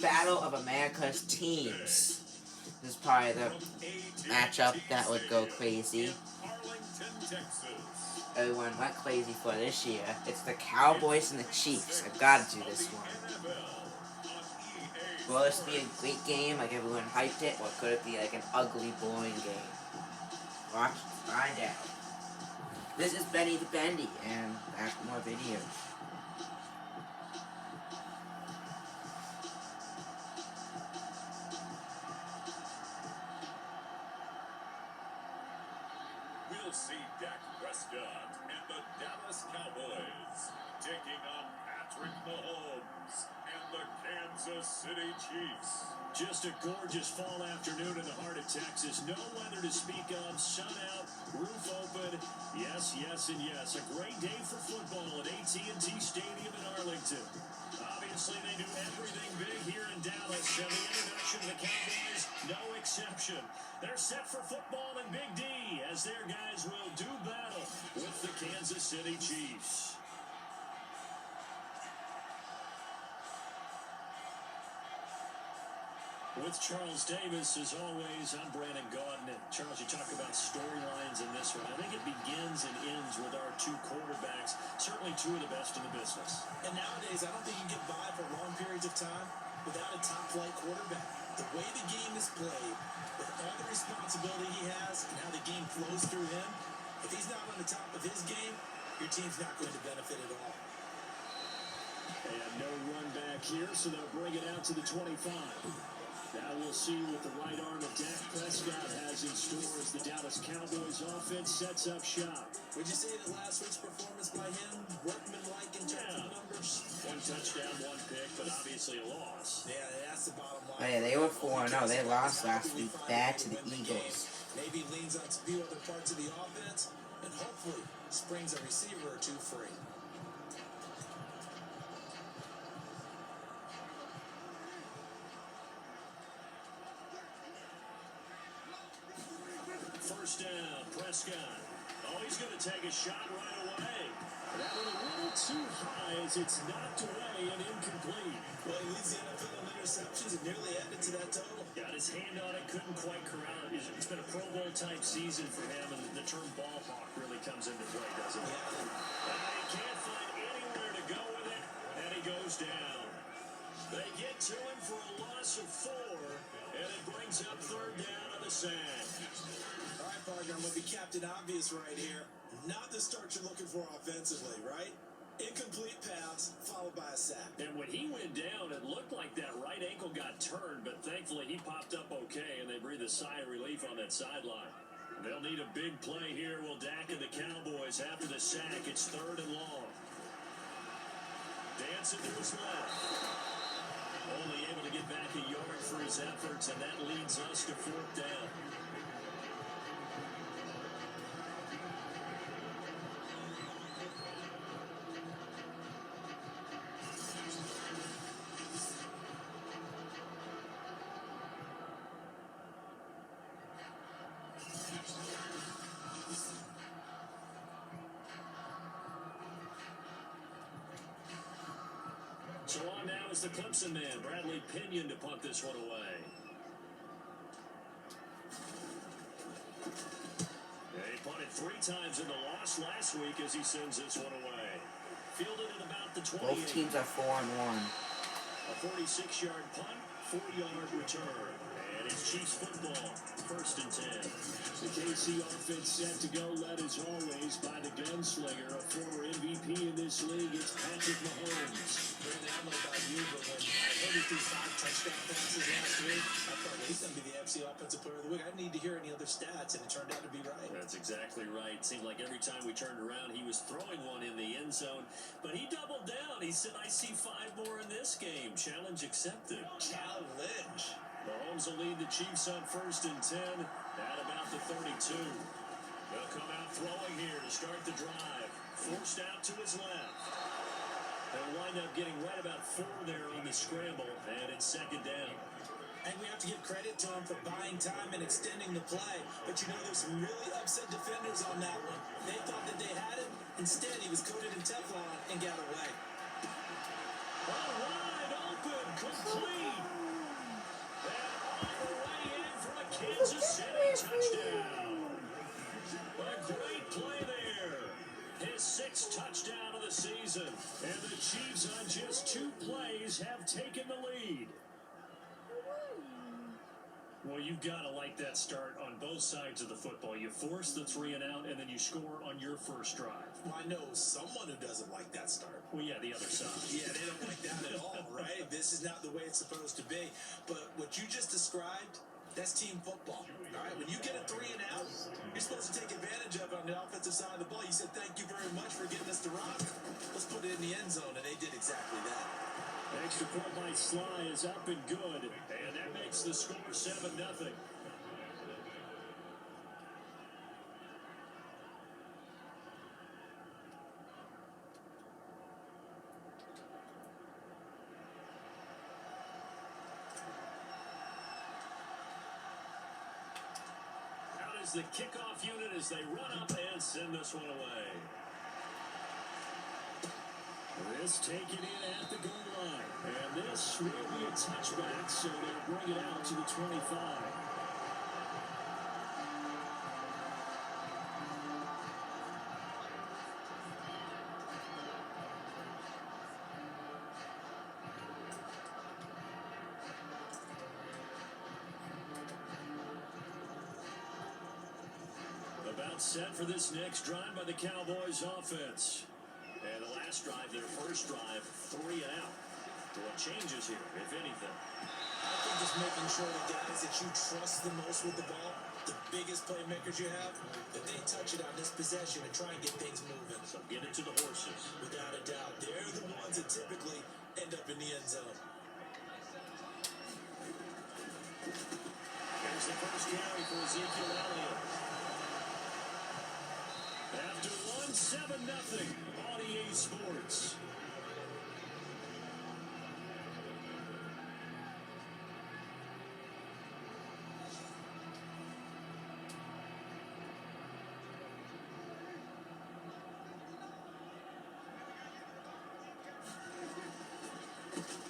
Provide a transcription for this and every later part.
Battle of America's teams. This is probably the matchup that would go crazy. Everyone went crazy for this year. It's the Cowboys and the Chiefs. I've got to do this one. Will this be a great game, like everyone hyped it, or could it be like an ugly, boring game? Watch, find out. This is Benny the Bendy, and back with more videos. We'll see Dak Prescott and the Dallas Cowboys taking on Patrick Mahomes and the Kansas City Chiefs. Just a gorgeous fall afternoon in the heart of Texas. No weather to speak of. Sun out, roof open. Yes, yes, and yes. A great day for football at AT&T Stadium in Arlington. Obviously, they do everything big here in Dallas, and the introduction of the Cowboys, no exception. They're set for football in Big D as their guys will do battle with the Kansas City Chiefs. With Charles Davis, as always, I'm Brandon Gaudin. And Charles, you talk about storylines in this one. I think it begins and ends with our two quarterbacks, certainly two of the best in the business. And nowadays, I don't think you can get by for long periods of time without a top-flight quarterback. The way the game is played, with all the responsibility he has and how the game flows through him, if he's not on the top of his game, your team's not going to benefit at all. And no run back here, so they'll bring it out to the 25. Now we'll see what the right arm of Dak Prescott has in store as the Dallas Cowboys offense sets up shop. Would you say that last week's performance by him, workmanlike in terms of numbers? One touchdown, one pick, but obviously a loss. Yeah, that's the bottom line. Oh yeah, they were 4-0. They lost last week bad to the Eagles. Maybe leans on a few other parts of the offense, and hopefully springs a receiver or two free. First down, Prescott. Oh, he's going to take a shot right away. That one a little too high as it's knocked away and incomplete. Well, he leads the NFL in interceptions and nearly added to that total. Got his hand on it, couldn't quite corral it. It's been a Pro Bowl type season for him, and the term ball hawk really comes into play, doesn't it? He can't find anywhere to go with it, and he goes down. They get to him for a loss of 4, and it brings up third down on the sand. All right, partner, I'm going to be Captain Obvious right here. Not the start you're looking for offensively, right? Incomplete pass, followed by a sack. And when he went down, it looked like that right ankle got turned, but thankfully he popped up okay, and they breathed a sigh of relief on that sideline. They'll need a big play here. Will Dak and the Cowboys after the sack? It's third and long. Dancing to his left. Only able to get back a yard for his efforts, and that leads us to fourth down. So on now is the Clemson man, Bradley Pinion, to punt this one away. He punted 3 times in the loss last week as he sends this one away. Fielded at about the 28. Both teams are 4-1. A 46-yard punt, 40-yard return. And it's Chiefs football, first and 10. The KC offense set to go, led as always by the gunslinger, a former MVP in this league. It's Patrick Mahomes. Brandon, I don't know about you, but when I heard he threw 5 touchdown passes last week, I thought, well, he's going to be the FC Offensive Player of the Week. I didn't need to hear any other stats, and it turned out to be right. That's exactly right. It seemed like every time we turned around, he was throwing one in the end zone. But he doubled down. He said, I see 5 more in this game. Challenge accepted. Challenge. Mahomes will lead the Chiefs on first and 10 at about the 32. They'll come out throwing here to start the drive. Forced out to his left. They'll wind up getting right about 4 there on the scramble, and it's second down. And we have to give credit to him for buying time and extending the play. But you know, there's some really upset defenders on that one. They thought that they had him. Instead, he was coated in Teflon and got away. Oh, wide open. complete. And all the way in for a Kansas City touchdown. A great play there. His sixth touchdown of the season. And the Chiefs on just 2 plays have taken the lead. Well, you've got to like that start on both sides of the football. You force the 3 and out, and then you score on your first drive. Well, I know someone who doesn't like that start. Well, yeah, the other side. Yeah, they don't like that at all, right? This is not the way it's supposed to be. But what you just described, that's team football. All right, when you get a 3 and out, you're supposed to take advantage of it on the offensive side of the ball. You said, thank you very much for getting us to rock. Let's put it in the end zone, and they did exactly that. Extra point by Sly is up and good, and that makes the score 7-0. Out is the kickoff unit as they run up and send this one away. This taken in at the goal line. And this will be a touchback, so they'll bring it out to the 25. About set for this next drive by the Cowboys offense. And the last drive, their first drive, 3 and out. What changes here, if anything? I think just making sure the guys that you trust the most with the ball, the biggest playmakers you have, that they touch it on this possession and try and get things moving. So get it to the horses. Without a doubt, they're the ones that typically end up in the end zone. Here's the first carry for Ezekiel Elliott. After 1-7-0 on EA Sports.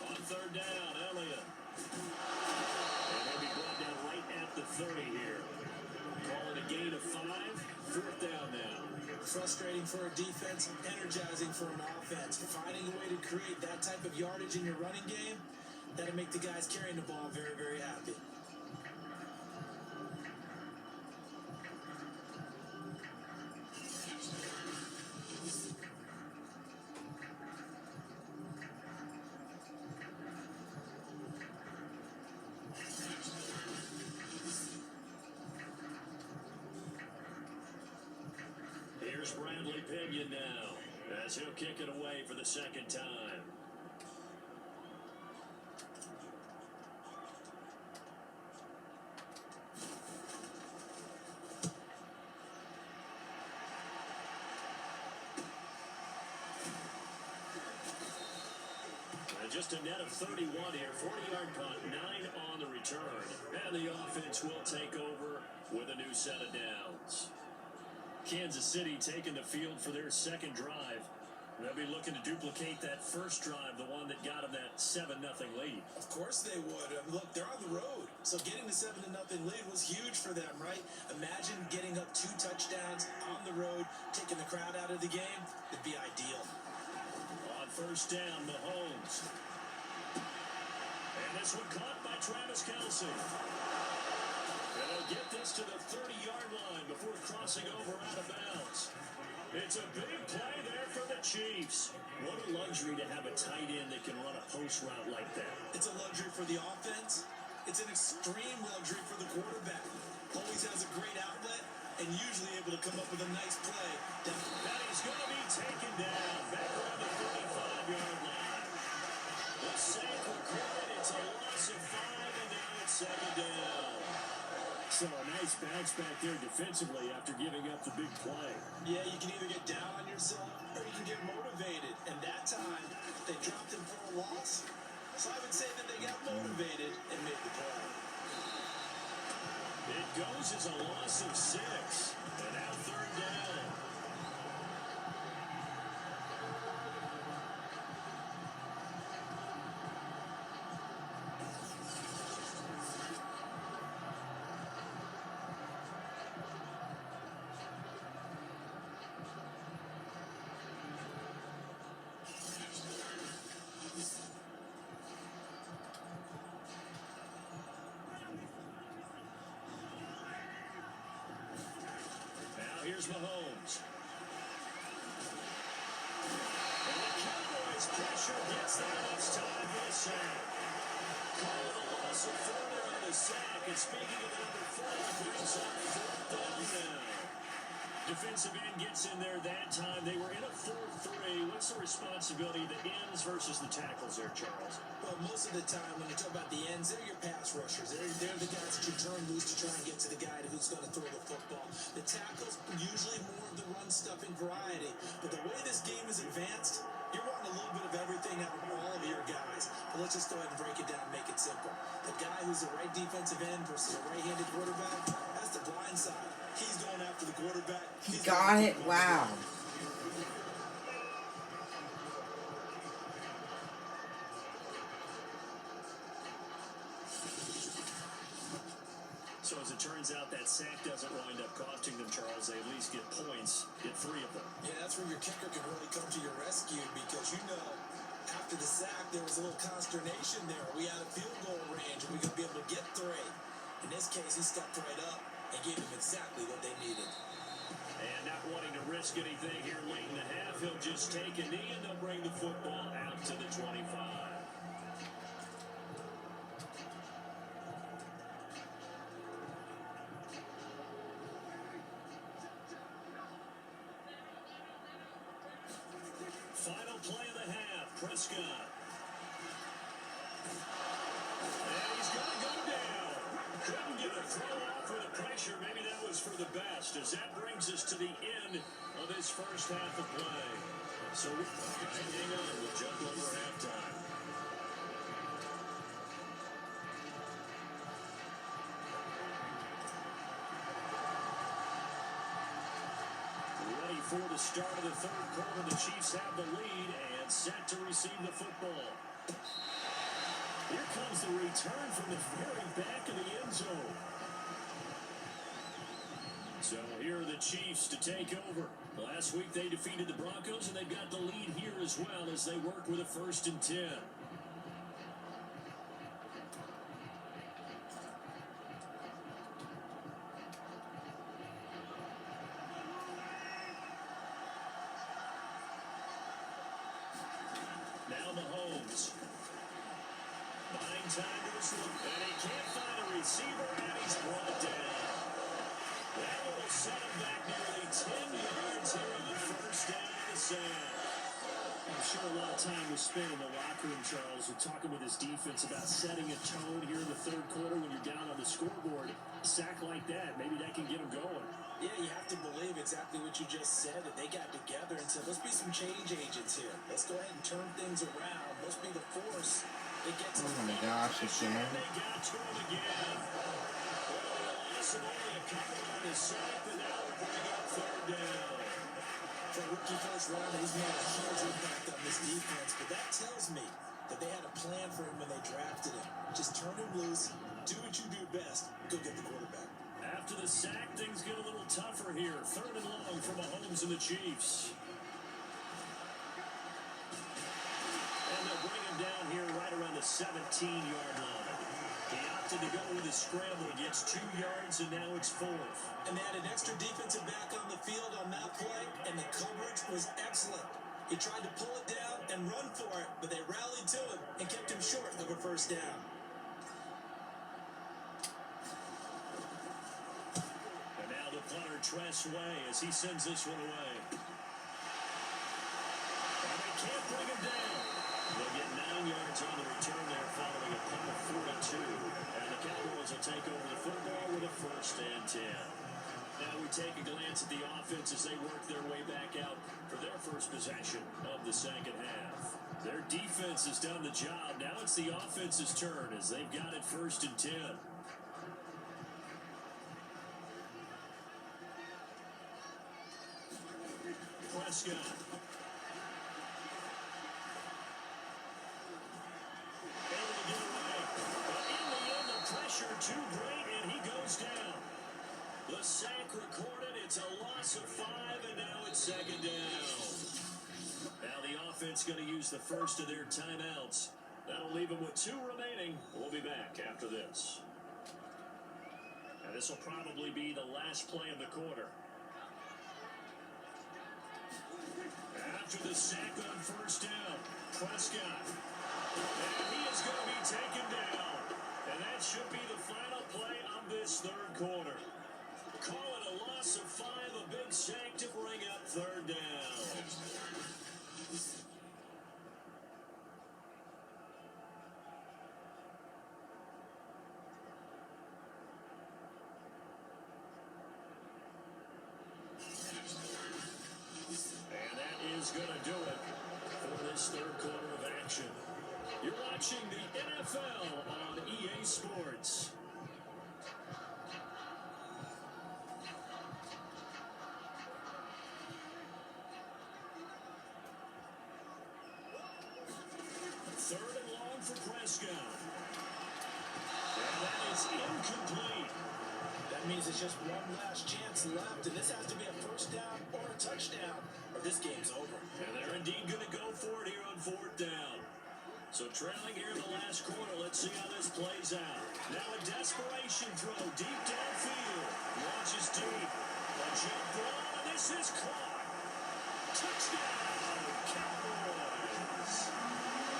On third down, Elliott. And they'll be brought down right at the 30 here. Call it a gain of 5. 4th down now. Frustrating for a defense, energizing for an offense. Finding a way to create that type of yardage in your running game, that'll make the guys carrying the ball very, very happy. Here's Bradley Pinion now, as he'll kick it away for the second time. And just a net of 31 here, 40-yard punt, 9 on the return. And the offense will take over with a new set of downs. Kansas City taking the field for their second drive. They'll be looking to duplicate that first drive, the one that got them that 7-0 lead. Of course they would. Look, they're on the road. So getting the 7-0 lead was huge for them, right? Imagine getting up 2 touchdowns on the road, taking the crowd out of the game. It'd be ideal. On first down, Mahomes. And this one caught by Travis Kelce. And they'll get this to the 30-yard line before crossing over out of bounds. It's a big play there for the Chiefs. What a luxury to have a tight end that can run a post route like that. It's a luxury for the offense. It's an extreme luxury for the quarterback. Always has a great outlet and usually able to come up with a nice play. That is going to be taken down back around the 35-yard line. The sack recorded. It's a loss of 5, and now it's 7 down. So a nice bounce back there defensively after giving up the big play. Yeah, you can either get down on yourself or you can get motivated. And that time, they dropped him for a loss. So I would say that they got motivated and made the play. It goes as a loss of 6. And now 3rd down. Here's Mahomes. And the Cowboys pressure gets there. It's time for the sack. Call the loss of 4 there on the sack. And speaking of number 4, brings up 4th down now. Defensive end gets in there that time. They were in a 4-3. What's the responsibility of the ends versus the tackles there, Charles? Well, most of the time when you talk about the ends, they're your pass rushers. They're the guys that you turn loose to try and get to the guy who's going to throw the football. The tackles, usually more of the run-stuffing variety. But the way this game is advanced, you're wanting a little bit of everything out of all of your guys. But let's just go ahead and break it down and make it simple. The guy who's the right defensive end versus a right-handed quarterback, that's the blind side. He's going after the quarterback. He got it. Wow. So as it turns out, that sack doesn't wind up costing them, Charles. They at least get points, get 3 of them. Yeah, that's where your kicker can really come to your rescue because, after the sack, there was a little consternation there. Are we out of field goal range? Are we going to be able to get 3? In this case, he stepped right up and gave them exactly what they needed. And not wanting to risk anything here late in the half, he'll just take a knee and they'll bring the football out to the 25. Final play of the half, Prescott. And he's going to go down. Couldn't get a throw off with the pressure. Maybe that was for the best, as that brings us to the end of this first half of play. So hang on, we'll jump over halftime. Ready for the start of the third quarter. The Chiefs have the lead and set to receive the football. Here comes the return from the very back of the end zone. So here are the Chiefs to take over. Last week they defeated the Broncos, and they've got the lead here as well as they work with a 1st and 10. Now Mahomes. Buying time to his look, and he can't find a receiver, and he's brought down. That will set him back nearly 10 yards here on the first down of the sack. I'm sure a lot of time was spent in the locker room, Charles, with talking with his defense about setting a tone here in the third quarter when you're down on the scoreboard. A sack like that, maybe that can get him going. Yeah, you have to believe exactly what you just said. That they got together and said, let's be some change agents here. Let's go ahead and turn things around. Let's be the force that gets Oh my gosh, again. They got to him again. Loss of only a couple on his sack, but now we're bringing up 3rd down. For a rookie first rounder, he's made a huge impact on this defense. But that tells me that they had a plan for him when they drafted him. Just turn him loose, do what you do best, go get the quarterback. After the sack, things get a little tougher here. 3rd and long for Mahomes and the Chiefs. And they'll bring him down here right around the 17-yard line. He opted to go with a scramble, gets 2 yards, and now it's 4th. And they had an extra defensive back on the field on that play, and the coverage was excellent. He tried to pull it down and run for it, but they rallied to him and kept him short of a 1st down. And now the punter Tress Way as he sends this one away. And they can't bring him down. They'll get 9 yards on the return there following a punt of 42. And the Cowboys will take over the football with a 1st and 10. Now we take a glance at the offense as they work their way back out for their first possession of the second half. Their defense has done the job. Now it's the offense's turn as they've got it 1st and 10. Prescott. Able to get away. But in the end, the pressure too great, and he goes down. The sack recorded. It's a loss of 5, and now it's 2nd down. Now the offense going to use the first of their timeouts. That'll leave them with 2 remaining. We'll be back after this. And this will probably be the last play of the quarter. after the sack on first down. Prescott. And he is going to be taken down. And that should be the final play of this third quarter. Call it a loss of 5, a big sack to bring up third down. And that is going to do it for this third quarter of action. You're watching the NFL on EA Sports. Third and long for Prescott. And that is incomplete. That means it's just one last chance left, and this has to be a first down or a touchdown, or this game's over. And they're indeed going to go for it here on fourth down. So trailing here in the last quarter, let's see how this plays out. Now a desperation throw deep downfield. Launches deep. A jump ball, and this is caught. Touchdown, Cowboys.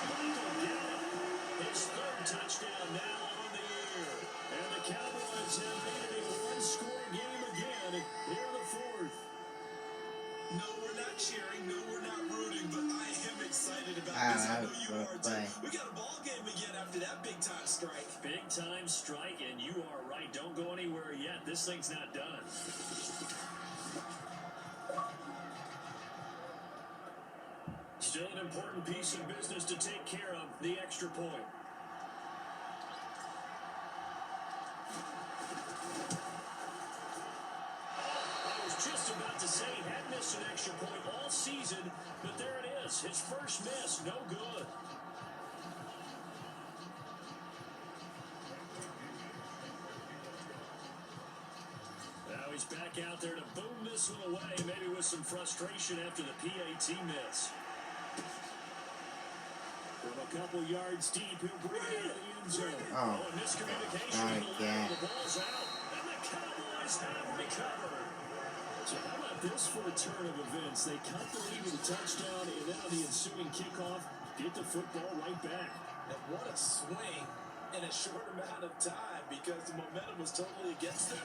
Michael Gallup, his third touchdown now on the year. And the Cowboys have made it a one-score game again here in the fourth. No, we're not cheering. No, we're not rooting, but I am excited about Wow, this. I that know was you a are play. too. We got a ball game again after that big-time strike. Big time strike, and you are right. Don't go anywhere yet. This thing's not done. Still an important piece of business to take care of, the extra point. I was just about to say he had missed an extra point all season, but there it is. His first miss, no good. Now he's back out there to boom this one away, maybe with some frustration after the PAT miss. From a couple yards deep, he'll bring it into the end zone. Oh, a miscommunication not on the line. again. The ball's out, and the Cowboys have recovered. So how about this for a turn of events? They cut the lead with a touchdown, and then on the ensuing kickoff, get the football right back. And what a swing in a short amount of time, because the momentum was totally against them.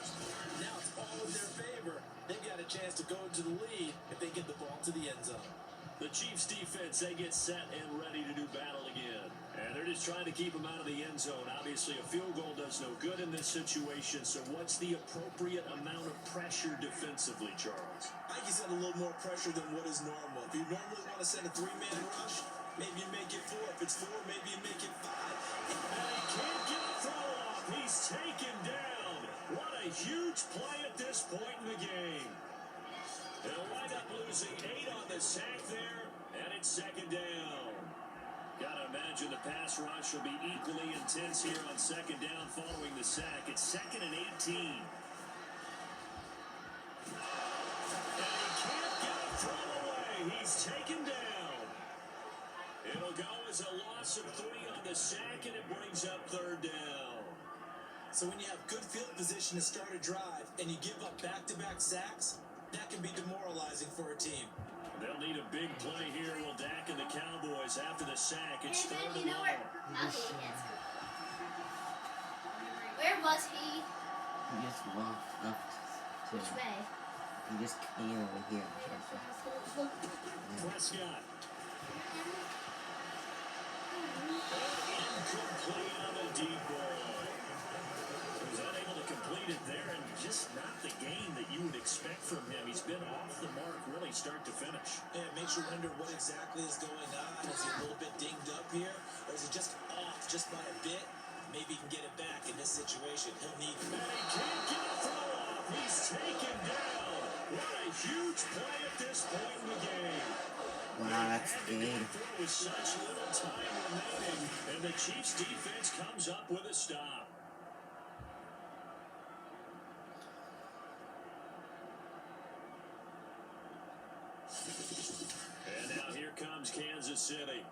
Now it's all in their favor. They've got a chance to go into the lead if they get the ball to the end zone. The Chiefs defense, they get set and ready to do battle again. And they're just trying to keep them out of the end zone. Obviously, a field goal does no good in this situation. So what's the appropriate amount of pressure defensively, Charles? I think you set a little more pressure than what is normal. If you normally want to send a 3-man rush, maybe you make it 4. If it's 4, maybe you make it 5. And he can't get a throw off. He's taken down. What a huge play at this point in the game. They'll wind up losing 8 on the sack there, and it's second down. Gotta imagine the pass rush will be equally intense here on second down following the sack. It's 2nd and 18. And he can't get a throw away. He's taken down. It'll go as a loss of 3 on the sack, and it brings up third down. So when you have good field position to start a drive and you give up back-to-back sacks, that can be demoralizing for a team. They'll need a big play here. Will Dak and the Cowboys after the sack. It's And third then and you know long. where was he? He just walked up to Which way? He just came over here. Prescott. Incomplete on the deep ball. He was unable to complete it there, and just not the game that you would expect from him. He's been off the mark really start to finish. Yeah, it makes you wonder what exactly is going on. Is he a little bit dinged up here? Or is he just off just by a bit? Maybe he can get it back in this situation. He'll need it. And he can't get a throw off. He's taken down. What a huge play at this point in the game. Wow, that's big. With such little time remaining, and the Chiefs defense comes up with a stop. And now here comes Kansas City.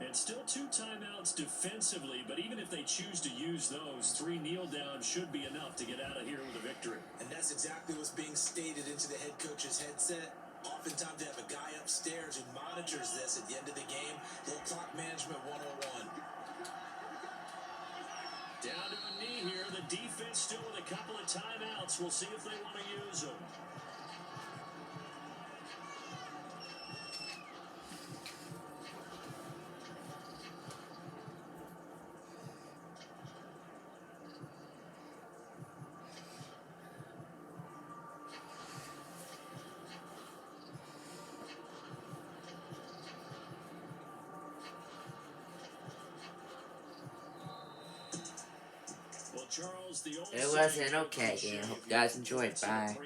And still 2 timeouts defensively, but even if they choose to use those, 3 kneel downs should be enough to get out of here with a victory. And that's exactly what's being stated into the head coach's headset. Oftentimes they have a guy upstairs who monitors this at the end of the game. Little clock management 101. Down to a knee here. The defense still with a couple of timeouts. We'll see if they want to use them. Well, Charles, the It was an okay game. Hope you guys enjoyed. Bye.